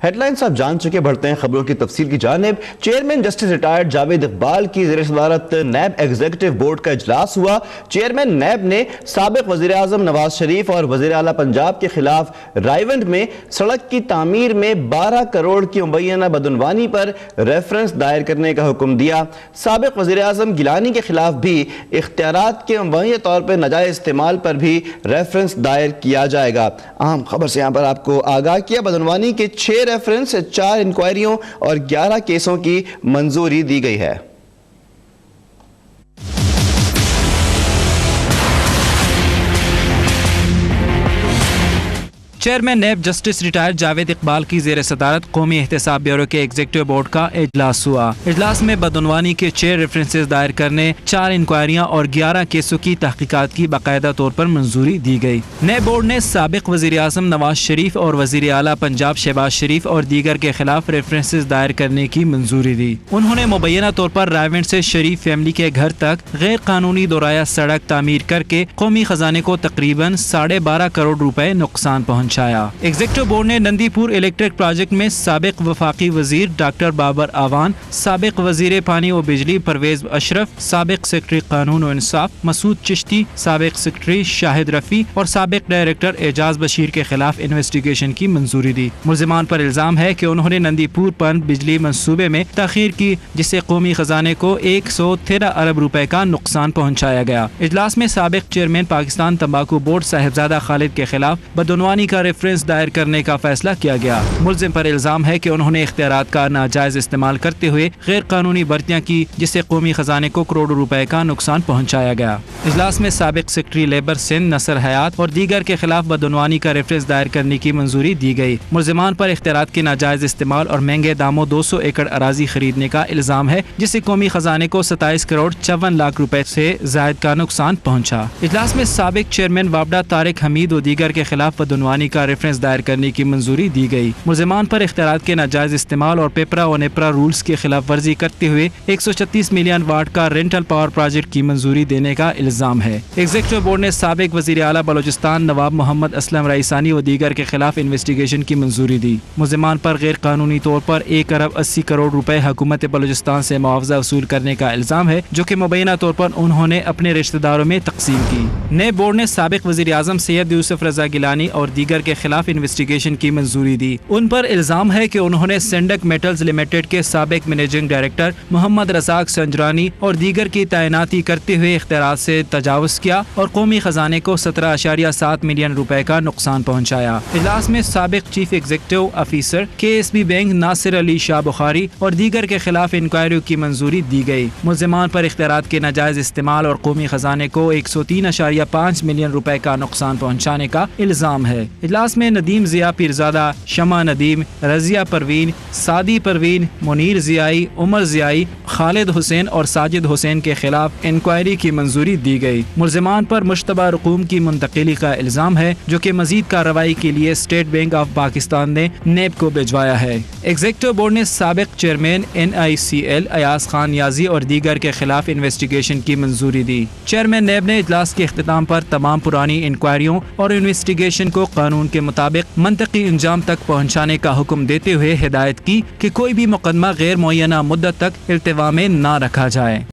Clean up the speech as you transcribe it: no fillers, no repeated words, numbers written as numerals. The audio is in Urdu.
ہیڈ لائنز آپ جان چکے، بڑھتے ہیں خبروں کی تفصیل کی جانب۔ Chairman justice retired Javed Iqbal کی زیر صدارت نیب ایگزیکٹو بورڈ کا اجلاس ہوا۔ چیئرمین نیب نے سابق وزیر اعظم نواز شریف اور وزیر اعلیٰ پنجاب کے خلاف رائیونڈ میں سڑک کی تعمیر میں 12 کروڑ کی مبینہ بدعنوانی پر ریفرنس دائر کرنے کا حکم دیا۔ سابق وزیر اعظم گیلانی کے خلاف بھی اختیارات کے مبینہ طور پر ناجائز استعمال پر بھی ریفرنس دائر کیا جائے گا۔ اہم خبر سے یہاں پر آپ کو آگاہ کیا، بدعنوانی کے 6 ریفرنس، 4 انکوائریوں اور 11 کیسوں کی منظوری دی گئی ہے۔ Chairman NAB justice retired Javed Iqbal کی زیر صدارت قومی احتساب بیورو کے ایگزیکٹو بورڈ کا اجلاس ہوا۔ اجلاس میں بدعنوانی کے 6 ریفرنسز دائر کرنے، 4 انکوائریاں اور 11 کیسوں کی تحقیقات کی باقاعدہ طور پر منظوری دی گئی۔ نیب بورڈ نے سابق وزیر اعظم نواز شریف اور وزیر اعلیٰ پنجاب شہباز شریف اور دیگر کے خلاف ریفرنسز دائر کرنے کی منظوری دی۔ انہوں نے مبینہ طور پر رائیونڈ سے شریف فیملی کے گھر تک غیر قانونی دورایا سڑک تعمیر کر کے قومی خزانے کو تقریباً 12.5 کروڑ روپے نقصان پہنچایا۔ ایگزیکٹو بورڈ نے نندی پور الیکٹرک پروجیکٹ میں سابق وفاقی وزیر ڈاکٹر بابر اعوان، سابق وزیر پانی و بجلی پرویز اشرف، سابق سیکرٹری قانون و انصاف مسعود چشتی، سابق سیکرٹری شاہد رفیع اور سابق ڈائریکٹر اعجاز بشیر کے خلاف انویسٹیگیشن کی منظوری دی۔ ملزمان پر الزام ہے کہ انہوں نے نندی پور پن بجلی منصوبے میں تاخیر کی، جس سے قومی خزانے کو 113 ارب روپے کا نقصان پہنچایا گیا۔ اجلاس میں سابق چیئرمین پاکستان تمباکو بورڈ صاحبزادہ خالد کے خلاف بدعنوانی کا ریفرنس دائر کرنے کا فیصلہ کیا گیا۔ ملزم پر الزام ہے کہ انہوں نے اختیارات کا ناجائز استعمال کرتے ہوئے غیر قانونی بھرتیاں کی، جس سے قومی خزانے کو کروڑوں روپے کا نقصان پہنچایا گیا۔ اجلاس میں سابق سیکرٹری لیبر سندھ نصر حیات اور دیگر کے خلاف بدعنوانی کا ریفرنس دائر کرنے کی منظوری دی گئی۔ ملزمان پر اختیارات کے ناجائز استعمال اور مہنگے داموں 200 ایکڑ اراضی خریدنے کا الزام ہے، جس سے قومی خزانے کو 27 کروڑ 54 لاکھ روپے سے زائد کا نقصان پہنچا۔ اجلاس میں سابق چیئرمین وابڈا طارق حمید و دیگر کے خلاف بدعنوانی کا ریفرنس دائر کرنے کی منظوری دی گئی۔ ملزمان پر اختیارات کے ناجائز استعمال اور پیپرا و نیپرا رولز کی خلاف ورزی کرتے ہوئے 136 ملین واٹ کا رینٹل پاور پروجیکٹ کی منظوری دینے کا الزام ہے۔ ایگزیکٹو بورڈ نے سابق وزیر اعلیٰ بلوچستان نواب محمد اسلم رئیسانی و دیگر کے خلاف انویسٹیگیشن کی منظوری دی۔ ملزمان پر غیر قانونی طور پر 1 ارب 80 کروڑ روپے حکومت بلوچستان سے معاوضہ وصول کرنے کا الزام ہے، جو کہ مبینہ طور پر انہوں نے اپنے رشتہ داروں میں تقسیم کی۔ نیب بورڈ نے سابق وزیر اعظم سید یوسف رضا گیلانی اور دیگر کے خلاف انویسٹیگیشن کی منظوری دی۔ ان پر الزام ہے کہ انہوں نے سینڈک میٹلز لمیٹڈ کے سابق مینیجنگ ڈائریکٹر محمد رزاق سنجرانی اور دیگر کی تعیناتی کرتے ہوئے اختیارات سے تجاوز کیا اور قومی خزانے کو 17.7 ملین روپے کا نقصان پہنچایا۔ اجلاس میں سابق chief executive officer KSB bank Nasir Ali Shah Bukhari اور دیگر کے خلاف انکوائریوں کی منظوری دی گئی۔ ملزمان پر اختیارات کے ناجائز استعمال اور قومی خزانے کو 103.5 ملین روپے کا نقصان پہنچانے کا الزام ہے۔ اجلاس میں ندیم ضیاء پیرزادہ، شمع ندیم، رضیہ پروین، سعدی پروین، منیر ضیائی، عمر ضیائی، خالد حسین اور ساجد حسین کے خلاف انکوائری کی منظوری دی گئی۔ ملزمان پر مشتبہ رقوم کی منتقلی کا الزام ہے، جو کہ مزید کارروائی کے لیے اسٹیٹ بینک آف پاکستان نے نیب کو بھجوایا ہے۔ ایگزیکٹو بورڈ نے سابق چیئرمین NICL ایاز خان نیازی اور دیگر کے خلاف انویسٹیگیشن کی منظوری دی۔ چیئرمین نیب نے اجلاس کے اختتام پر تمام پرانی انکوائریوں اور انویسٹیگیشن کو قانون کے مطابق منطقی انجام تک پہنچانے کا حکم دیتے ہوئے ہدایت کی کہ کوئی بھی مقدمہ غیر معینہ مدت تک التوا میں نہ رکھا جائے۔